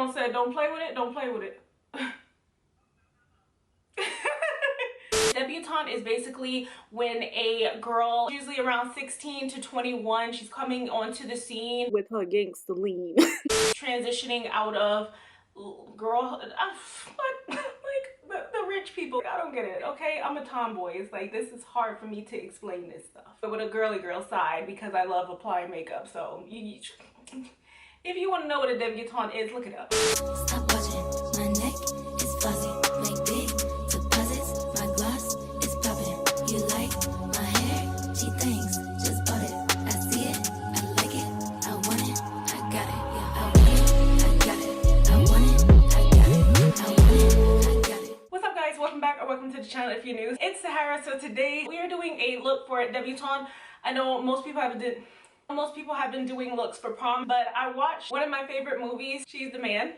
phone said, don't play with it, don't play with it. Debutante is basically when a girl, usually around 16 to 21, she's coming onto the scene with her gangster lean. Transitioning out of girlhood. What? Like the rich people. I don't get it, okay? I'm a tomboy. It's like, this is hard for me to explain this stuff. But with a girly girl side, because I love applying makeup. So, if you want to know what a debutante is, look it up. Stop watching. My neck is fuzzy. Make big deposits. My gloss is popping. You like my hair? She thinks. Just bought it. I see it. I like it. I want it. I got it. Yeah, I want it. I got it. I want it. I got it. I want it. I got it. What's up, guys? Welcome back or welcome to the channel if you're new. It's Sahara. So today we are doing a look for debutante. I know most people have been doing looks for prom, but I watched one of my favorite movies, She's the Man.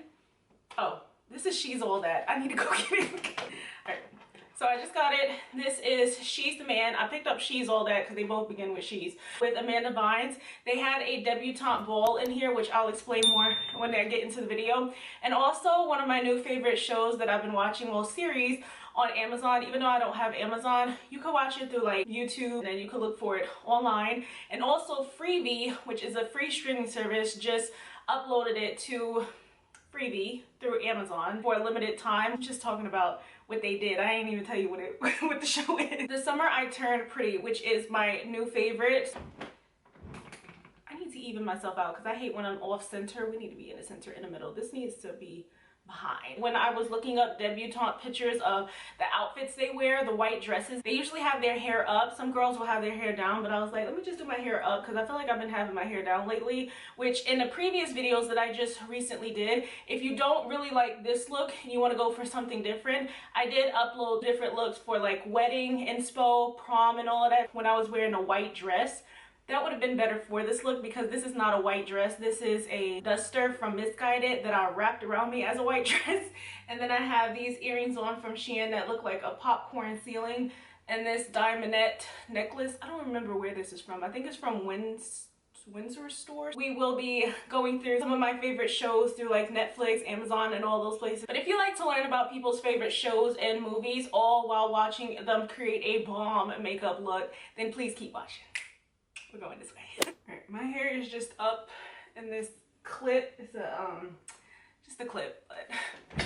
Oh, this is She's All That. I need to go get it. Alright, so I just got it. This is She's the Man. I picked up She's All That because they both begin with She's. With Amanda Bynes. They had a debutante ball in here, which I'll explain more when I get into the video. And also one of my new favorite shows that I've been watching, well, series, on Amazon. Even though I don't have Amazon, you can watch it through like YouTube, and you can look for it online. And also Freebie, which is a free streaming service, just uploaded it to Freebie through Amazon for a limited time. Just talking about what they did. I ain't even tell you what the show is. The Summer I Turned Pretty, which is my new favorite. I need to even myself out because I hate when I'm off center. We need to be in the center, in the middle. This needs to be behind. When I was looking up debutante pictures of the outfits they wear, the white dresses, they usually have their hair up. Some girls will have their hair down, but I was like, let me just do my hair up because I feel like I've been having my hair down lately, which in the previous videos that I just recently did, if you don't really like this look and you want to go for something different, I did upload different looks for like wedding, inspo, prom, and all of that when I was wearing a white dress. That would have been better for this look because this is not a white dress. This is a duster from Misguided that I wrapped around me as a white dress. And then I have these earrings on from Shein that look like a popcorn ceiling. And this diamondette necklace. I don't remember where this is from. I think it's from Windsor stores. We will be going through some of my favorite shows through like Netflix, Amazon, and all those places. But if you like to learn about people's favorite shows and movies, all while watching them create a bomb makeup look, then please keep watching. We're going this way. Alright, my hair is just up in this clip. It's a just a clip, but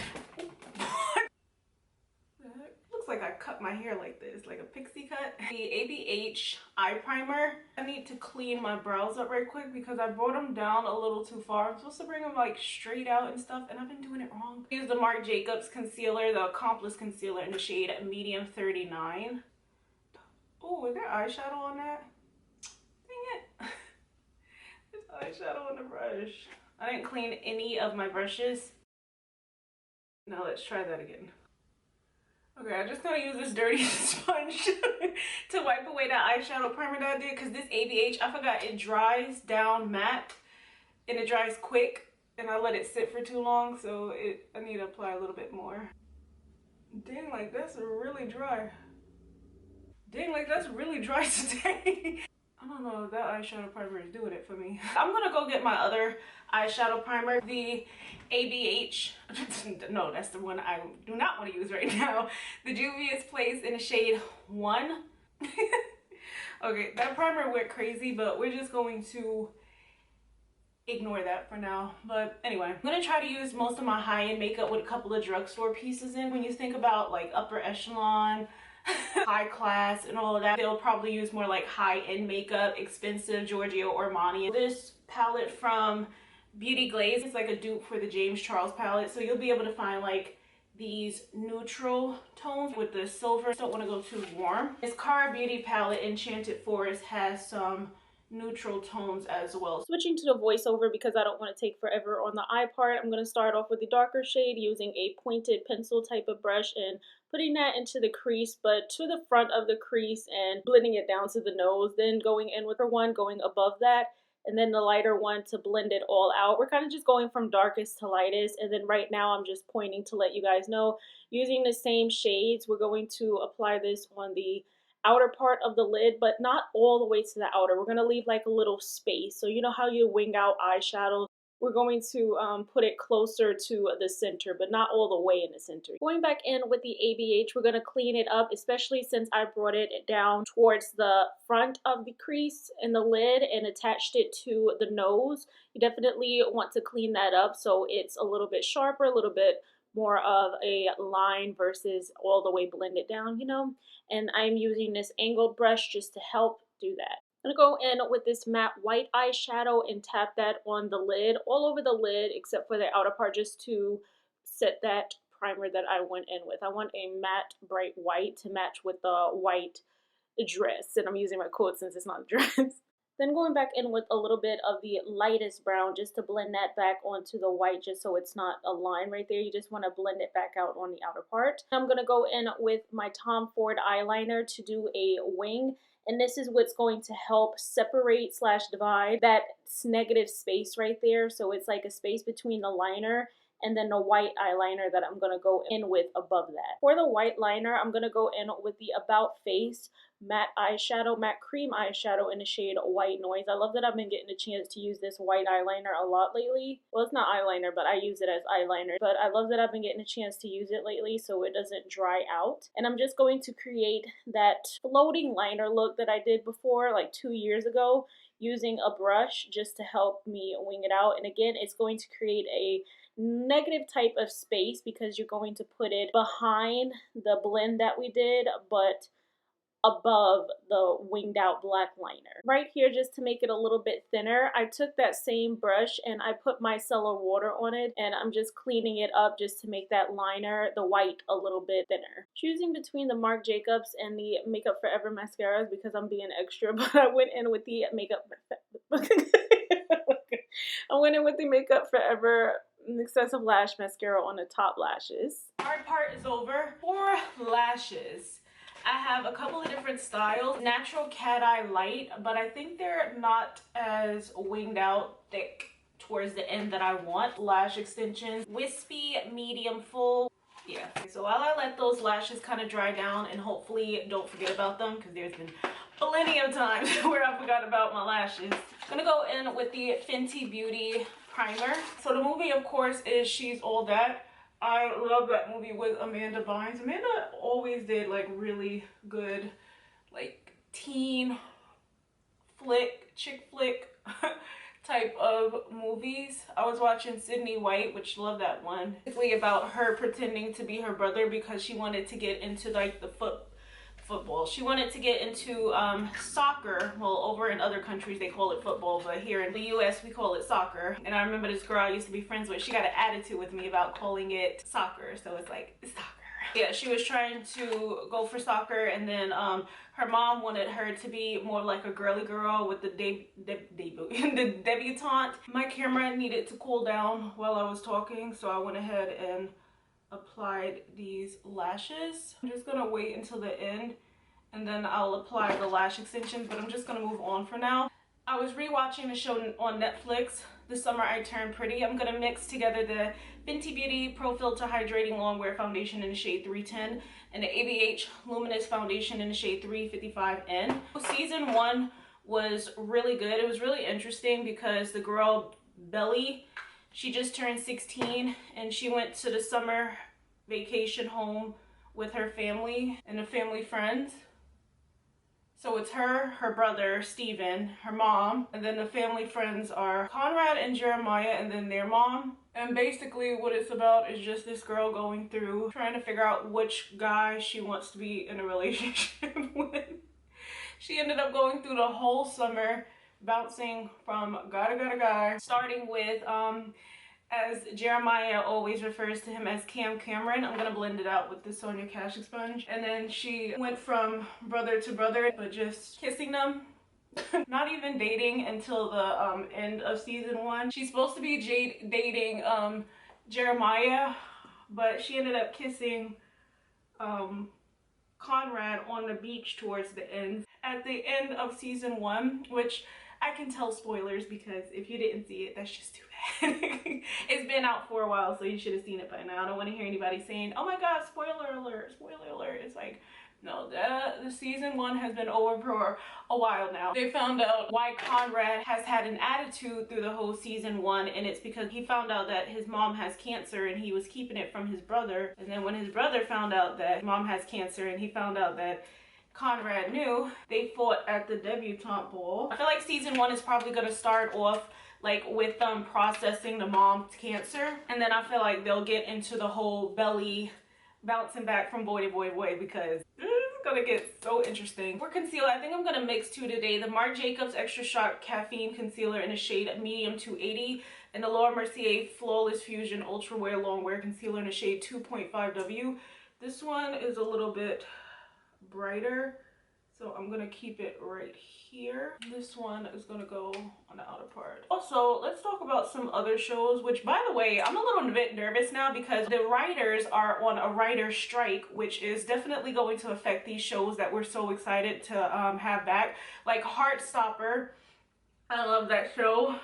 looks like I cut my hair like this, like a pixie cut. The ABH eye primer. I need to clean my brows up right quick because I brought them down a little too far. I'm supposed to bring them like straight out and stuff, and I've been doing it wrong. I use the Marc Jacobs concealer, the Accomplice concealer in the shade medium 39. Oh, is there eyeshadow on that? Eyeshadow on the brush. I didn't clean any of my brushes. Now let's try that again. Okay, I'm just gonna use this dirty sponge to wipe away that eyeshadow primer that I did because this ABH, I forgot, it dries down matte and it dries quick and I let it sit for too long, so I need to apply a little bit more. Dang, like that's really dry. Dang, like that's really dry today. I don't know if that eyeshadow primer is doing it for me. I'm gonna go get my other eyeshadow primer, the ABH. No, that's the one I do not want to use right now. The Juvia's Place in the shade 1. Okay, that primer went crazy, but we're just going to ignore that for now. But anyway, I'm gonna try to use most of my high-end makeup with a couple of drugstore pieces in. When you think about like upper echelon, high class and all of that, they'll probably use more like high-end makeup, expensive Giorgio Armani. This palette from Beauty Glaze, it's like a dupe for the James Charles palette, so you'll be able to find like these neutral tones with the silver. Don't want to go too warm. This Cara Beauty palette, Enchanted Forest, has some neutral tones as well. Switching to the voiceover because I don't want to take forever on the eye part, I'm going to start off with the darker shade using a pointed pencil type of brush and putting that into the crease, but to the front of the crease, and blending it down to the nose, then going in with one going above that, and then the lighter one to blend it all out. We're kind of just going from darkest to lightest, and then right now I'm just pointing to let you guys know, using the same shades, we're going to apply this on the outer part of the lid, but not all the way to the outer. We're going to leave like a little space. So you know how you wing out eyeshadow, we're going to put it closer to the center, but not all the way in the center. Going back in with the ABH, we're going to clean it up, especially since I brought it down towards the front of the crease and the lid and attached it to the nose. You definitely want to clean that up so it's a little bit sharper, a little bit more of a line versus all the way blended down, you know. And I'm using this angled brush just to help do that. I'm gonna go in with this matte white eyeshadow and tap that on the lid, all over the lid except for the outer part, just to set that primer that I went in with. I want a matte bright white to match with the white dress, and I'm using my quote since it's not a dress. Then going back in with a little bit of the lightest brown just to blend that back onto the white, just so it's not a line right there. You just want to blend it back out on the outer part. I'm going to go in with my Tom Ford eyeliner to do a wing. And this is what's going to help separate / divide that negative space right there. So it's like a space between the liner and then the white eyeliner that I'm going to go in with above that. For the white liner, I'm going to go in with the About Face matte eyeshadow, matte cream eyeshadow in the shade White Noise. I love that I've been getting a chance to use this white eyeliner a lot lately. Well, it's not eyeliner, but I use it as eyeliner. But I love that I've been getting a chance to use it lately so it doesn't dry out. And I'm just going to create that floating liner look that I did before, like 2 years ago, using a brush just to help me wing it out. And again, it's going to create a negative type of space because you're going to put it behind the blend that we did, but above the winged out black liner. Right here, just to make it a little bit thinner, I took that same brush and I put micellar water on it, and I'm just cleaning it up just to make that liner, the white, a little bit thinner. Choosing between the Marc Jacobs and the Makeup Forever mascaras because I'm being extra, but I went in with the Makeup Makeup Forever Excessive Lash Mascara on the top lashes. Hard part is over. For lashes, I have a couple of different styles. Natural Cat Eye Light, but I think they're not as winged out thick towards the end that I want. Lash extensions, wispy, medium, full. Yeah, so while I let those lashes kind of dry down, and hopefully don't forget about them because there's been plenty of times where I forgot about my lashes. I'm gonna go in with the Fenty Beauty primer. So the movie, of course, is She's All That. I love that movie with Amanda Bynes. Amanda always did like really good like teen flick, chick flick type of movies. I was watching Sydney White, which love that one. Basically about her pretending to be her brother because she wanted to get into like the football. She wanted to get into soccer. Well, over in other countries they call it football, but here in the US we call it soccer. And I remember this girl I used to be friends with, she got an attitude with me about calling it soccer. So it's like, soccer. Yeah, she was trying to go for soccer, and then her mom wanted her to be more like a girly girl with the the debutante. My camera needed to cool down while I was talking, so I went ahead and applied these lashes. I'm just gonna wait until the end and then I'll apply the lash extensions, but I'm just gonna move on for now. I was rewatching a show on Netflix, The Summer I Turned Pretty. I'm gonna mix together the Fenty Beauty Pro Filter Hydrating Longwear Foundation in the shade 310 and the ABH Luminous Foundation in the shade 355N. Season 1 was really good. It was really interesting because the girl Belly, she just turned 16 and she went to the summer vacation home with her family and the family friends. So it's her brother, Steven, her mom, and then the family friends are Conrad and Jeremiah and then their mom. And basically what it's about is just this girl going through, trying to figure out which guy she wants to be in a relationship with. She ended up going through the whole summer bouncing from guy to guy to guy, starting with, as Jeremiah always refers to him as Cameron. I'm gonna blend it out with the Sonia Kashuk sponge. And then she went from brother to brother, but just kissing them. Not even dating until the end of season 1. She's supposed to be dating Jeremiah, but she ended up kissing Conrad on the beach towards the end. At the end of season 1, which I can tell spoilers because if you didn't see it, that's just too bad. It's been out for a while, so you should have seen it by now. I don't want to hear anybody saying, oh my god, spoiler alert, spoiler alert. It's like, No, the season 1 has been over for a while now. They found out why Conrad has had an attitude through the whole season 1, and it's because he found out that his mom has cancer and he was keeping it from his brother. And then when his brother found out that his mom has cancer and he found out that Conrad knew, they fought at the debutante ball. I feel like season 1 is probably gonna start off like with them processing the mom's cancer, and then I feel like they'll get into the whole Belly bouncing back from boy to boy boy, because it's gonna get so interesting. For concealer, I think I'm gonna mix 2 today. The Marc Jacobs Extra Shock Caffeine Concealer in the shade Medium 280, and the Laura Mercier Flawless Fusion Ultra Wear Long Wear Concealer in the shade 2.5W. This one is a little bit brighter, so I'm gonna keep it right here. This one is gonna go on the outer part. Also, let's talk about some other shows, which, by the way, I'm a little bit nervous now because the writers are on a writer strike, which is definitely going to affect these shows that we're so excited to have back, like Heartstopper. I love that show.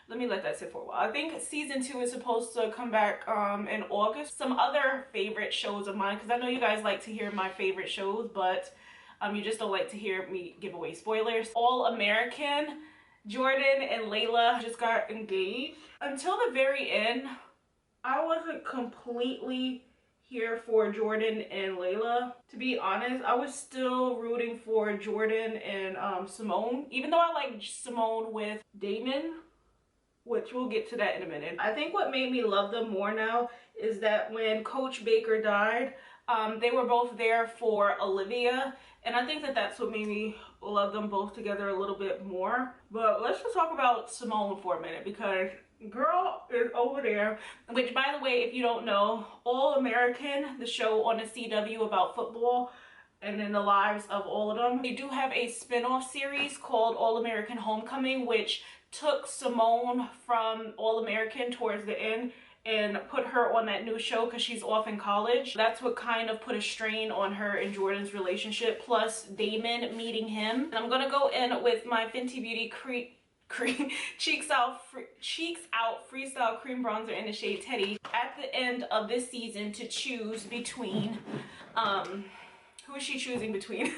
Let me let that sit for a while. I think season 2 is supposed to come back in August. Some other favorite shows of mine, because I know you guys like to hear my favorite shows, but you just don't like to hear me give away spoilers. All American, Jordan and Layla just got engaged. Until the very end, I wasn't completely here for Jordan and Layla. To be honest, I was still rooting for Jordan and Simone, even though I like Simone with Damon, which we'll get to that in a minute. I think what made me love them more now is that when Coach Baker died, they were both there for Olivia, and I think that that's what made me love them both together a little bit more. But let's just talk about Simone for a minute, because girl is over there, which, by the way, if you don't know, All American, the show on the CW about football and in the lives of all of them, they do have a spin-off series called All American Homecoming, which took Simone from All American towards the end and put her on that new show because she's off in college. That's what kind of put a strain on her and Jordan's relationship, plus Damon meeting him. And I'm gonna go in with my Fenty Beauty Cheeks Out Freestyle Cream Bronzer in the shade Teddy at the end of this season to choose between who is she choosing between?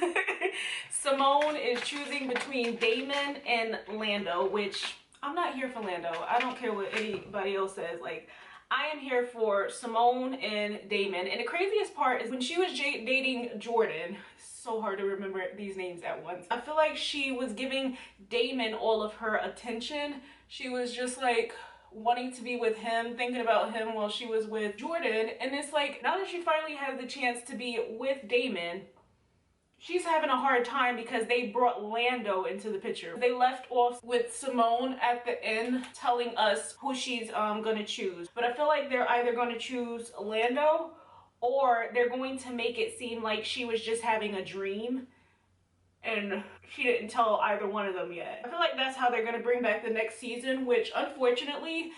Simone is choosing between Damon and Lando, which I'm not here for Lando. I don't care what anybody else says. Like, I am here for Simone and Damon. And the craziest part is when she was dating Jordan, so hard to remember these names at once, I feel like she was giving Damon all of her attention. She was just like wanting to be with him, thinking about him while she was with Jordan. And it's like, now that she finally has the chance to be with Damon, she's having a hard time because they brought Lando into the picture. They left off with Simone at the end telling us who she's gonna choose. But I feel like they're either gonna choose Lando, or they're going to make it seem like she was just having a dream and she didn't tell either one of them yet. I feel like that's how they're gonna bring back the next season, which unfortunately,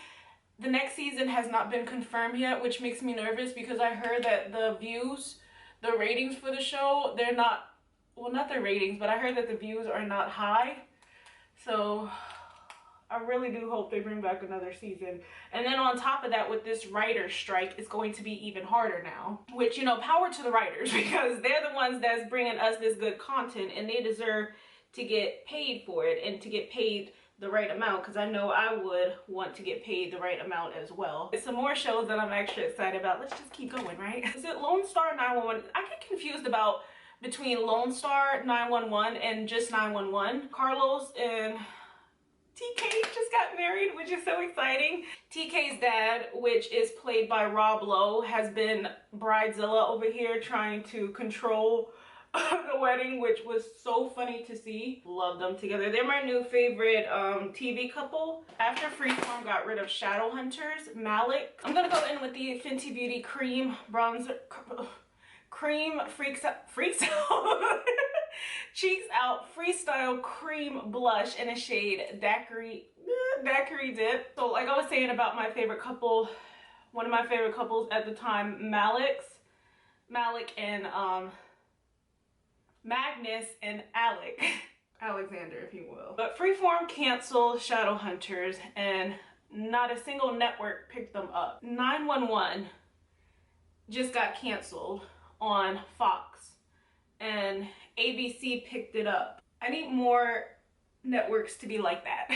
the next season has not been confirmed yet, which makes me nervous because I heard that the ratings for the show, they're not, well, not the ratings, but I heard that the views are not high. So I really do hope they bring back another season. And then on top of that, with this writer strike, it's going to be even harder now. Which, you know, power to the writers, because they're the ones that's bringing us this good content, and they deserve to get paid for it and to get paid the right amount, because I know I would want to get paid the right amount as well. Some more shows that I'm actually excited about. Let's just keep going, right? Is it Lone Star 911? I get confused about between Lone Star 911 and just 911. Carlos and TK just got married, which is so exciting. TK's dad, which is played by Rob Lowe, has been bridezilla over here trying to control the wedding, which was so funny to see. Love them together. They're my new favorite TV couple. After Freeform got rid of Shadowhunters, Malik. I'm gonna go in with the Fenty Beauty Cream Bronzer, Freaks Out Cheeks Out Freestyle Cream Blush in a shade Daiquiri Dip. So like I was saying about my favorite couple, one of my favorite couples at the time, Malik and Magnus and Alexander, if you will. But Freeform canceled Shadowhunters and not a single network picked them up. 911 just got canceled on Fox. and ABC picked it up. I need more networks to be like that.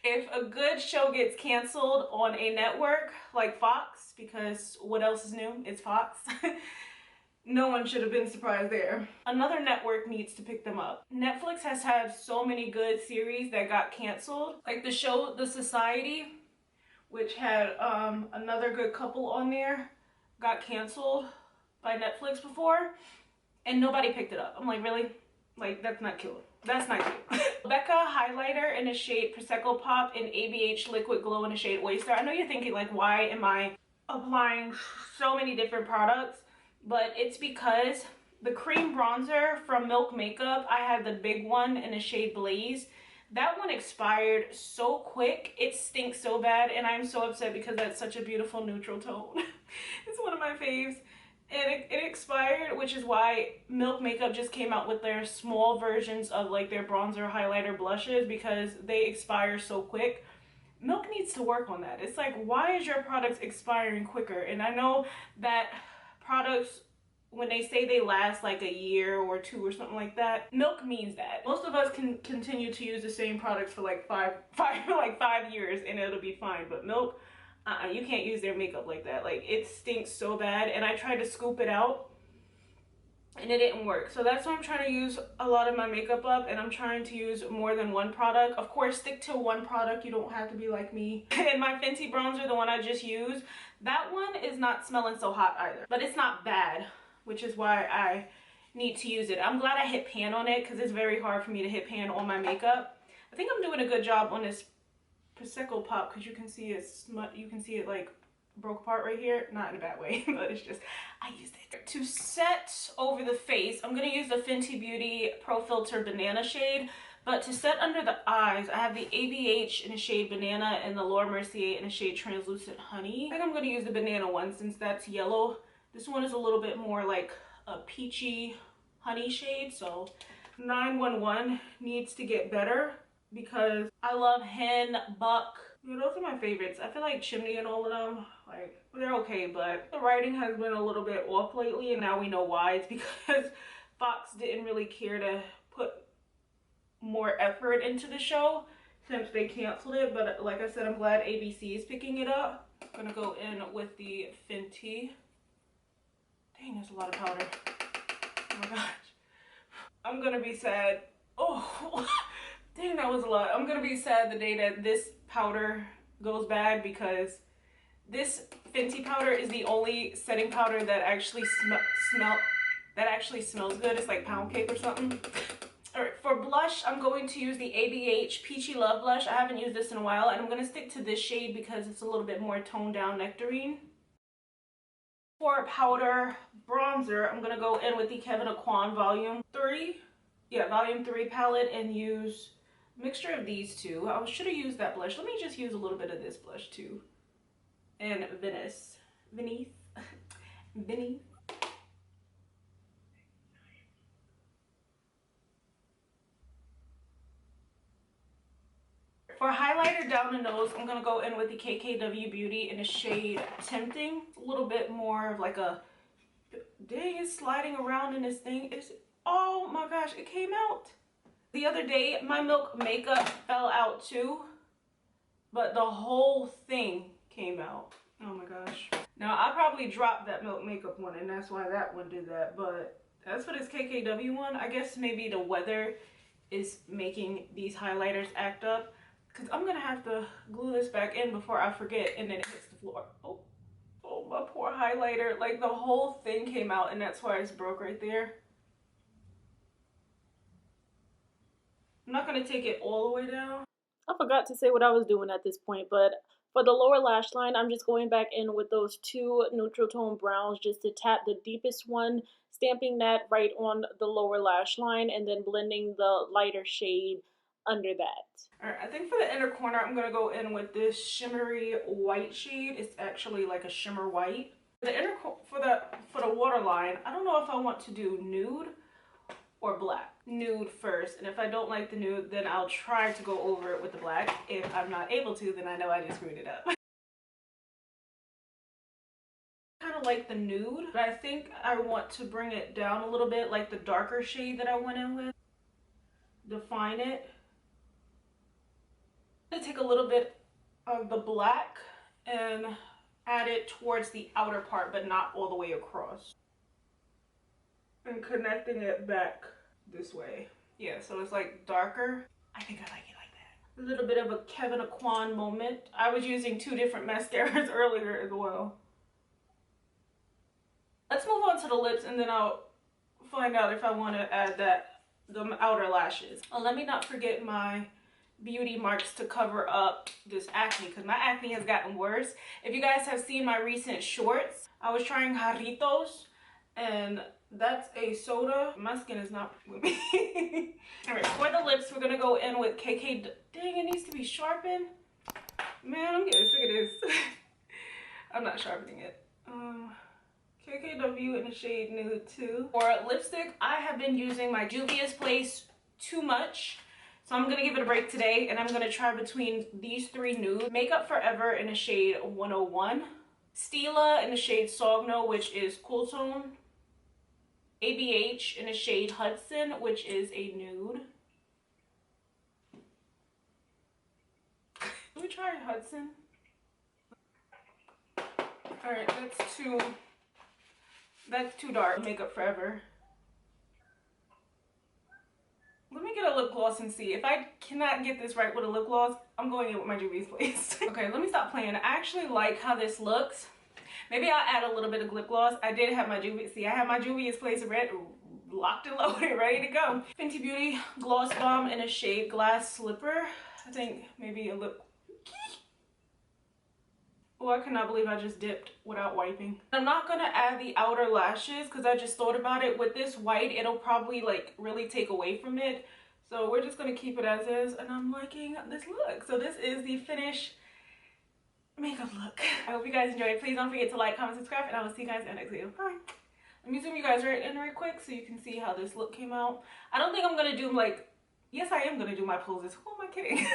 If a good show gets canceled on a network like Fox, because what else is new? It's Fox. No one should have been surprised there. Another network needs to pick them up. Netflix has had so many good series that got canceled. Like the show The Society, which had another good couple on there, got canceled by Netflix before, and nobody picked it up. I'm like, really? Like, that's not cute. That's not cute. Becca highlighter in a shade Prosecco Pop and ABH liquid glow in a shade Oyster. I know you're thinking like, why am I applying so many different products? But it's because the cream bronzer from Milk Makeup, I had the big one in a shade Blaze. That one expired so quick. It stinks so bad, and I'm so upset because that's such a beautiful neutral tone. It's one of my faves. And it expired, which is why Milk Makeup just came out with their small versions of like their bronzer, highlighter, blushes, because they expire so quick. Milk needs to work on that. It's like, why is your product expiring quicker? And I know that products, when they say they last like a year or two or something like that, Milk means that. Most of us can continue to use the same products for like five years and it'll be fine. But Milk, you can't use their makeup like that. Like, it stinks so bad, and I tried to scoop it out and it didn't work. So that's why I'm trying to use a lot of my makeup up, and I'm trying to use more than one product. Of course, stick to one product. You don't have to be like me. And my Fenty bronzer, the one I just used, that one is not smelling so hot either, but it's not bad, which is why I need to use it. I'm glad I hit pan on it because it's very hard for me to hit pan on my makeup. I think I'm doing a good job on this Prosecco Pop because you can see it you can see it like broke apart right here. Not in a bad way, but it's just, I used it. To set over the face, I'm going to use the Fenty Beauty Pro Filter Banana shade. But to set under the eyes, I have the ABH in a shade Banana and the Laura Mercier in a shade Translucent Honey. I think I'm going to use the Banana one since that's yellow. This one is a little bit more like a peachy honey shade, so 911 needs to get better because I love Hen, Buck. You know, those are my favorites. I feel like Chimney and all of them, like, they're okay, but the writing has been a little bit off lately, and now we know why. It's because Fox didn't really care to put more effort into the show since they canceled it. But like I said, I'm glad ABC is picking it up. I'm gonna go in with the Fenty. Dang, there's a lot of powder. Oh my gosh. I'm gonna be sad. Oh, dang, that was a lot. I'm gonna be sad the day that this powder goes bad because this Fenty powder is the only setting powder that actually smells good. It's like pound cake or something. All right, for blush, I'm going to use the ABH Peachy Love Blush. I haven't used this in a while, and I'm gonna stick to this shade because it's a little bit more toned down nectarine. For powder bronzer, I'm gonna go in with the Kevyn Aucoin Volume 3. Yeah, Volume 3 palette and use a mixture of these two. I should have used that blush. Let me just use a little bit of this blush too. And Venice. For highlighter down the nose, I'm going to go in with the KKW Beauty in a shade Tempting. A little bit more of like a, dang, it's sliding around in this thing. Oh my gosh, it came out. The other day, my Milk makeup fell out too, but the whole thing came out. Oh my gosh. Now, I probably dropped that Milk makeup one, and that's why that one did that, but as for this KKW one, I guess maybe the weather is making these highlighters act up. Because I'm going to have to glue this back in before I forget and then it hits the floor. Oh, my poor highlighter. Like, the whole thing came out and that's why it's broke right there. I'm not going to take it all the way down. I forgot to say what I was doing at this point, but for the lower lash line, I'm just going back in with those two neutral tone browns just to tap the deepest one, stamping that right on the lower lash line, and then blending the lighter shade under that. All right, I think for the inner corner, I'm gonna go in with this shimmery white shade. It's actually like a shimmer white. The inner for the waterline, I don't know if I want to do nude or black. Nude first, and if I don't like the nude, then I'll try to go over it with the black. If I'm not able to, then I know I just screwed it up. Kind of like the nude, but I think I want to bring it down a little bit, like the darker shade that I went in with. Define it. I'm gonna take a little bit of the black and add it towards the outer part, but not all the way across. And connecting it back this way. Yeah, so it's like darker. I think I like it like that. A little bit of a Kevin Aquan moment. I was using 2 different mascaras earlier as well. Let's move on to the lips, and then I'll find out if I want to add the outer lashes. Oh, let me not forget my beauty marks to cover up this acne, because my acne has gotten worse. If you guys have seen my recent shorts, I was trying Jarritos, and that's a soda. My skin is not with me. All right, for the lips, we're gonna go in with KK. Dang, it needs to be sharpened. Man, I'm getting sick of this. I'm not sharpening it. KKW in the shade Nude 2. For lipstick, I have been using my Juvia's Place Too Much. So I'm going to give it a break today, and I'm going to try between these 3 nudes. Makeup Forever in the shade 101. Stila in the shade Sogno, which is Cool Tone. ABH in the shade Hudson, which is a nude. Let me try Hudson. Alright, that's too dark. Makeup Forever. Let me get a lip gloss and see. If I cannot get this right with a lip gloss, I'm going in with my Juvia's Place. Okay, let me stop playing. I actually like how this looks. Maybe I'll add a little bit of lip gloss. I did have my Juvia's. See, I have my Juvia's Place red, locked and loaded, ready to go. Fenty Beauty Gloss Bomb in a shade Glass Slipper. I think maybe a lip. Oh, I cannot believe I just dipped without wiping. I'm not gonna add the outer lashes because I just thought about it. With this white, it'll probably like really take away from it. So we're just gonna keep it as is, and I'm liking this look. So this is the finished makeup look. I hope you guys enjoyed. Please don't forget to like, comment, subscribe, and I will see you guys in the next video. Bye. Let me zoom you guys right in real quick so you can see how this look came out. I don't think I'm gonna do like, yes I am gonna do my poses. Who am I kidding?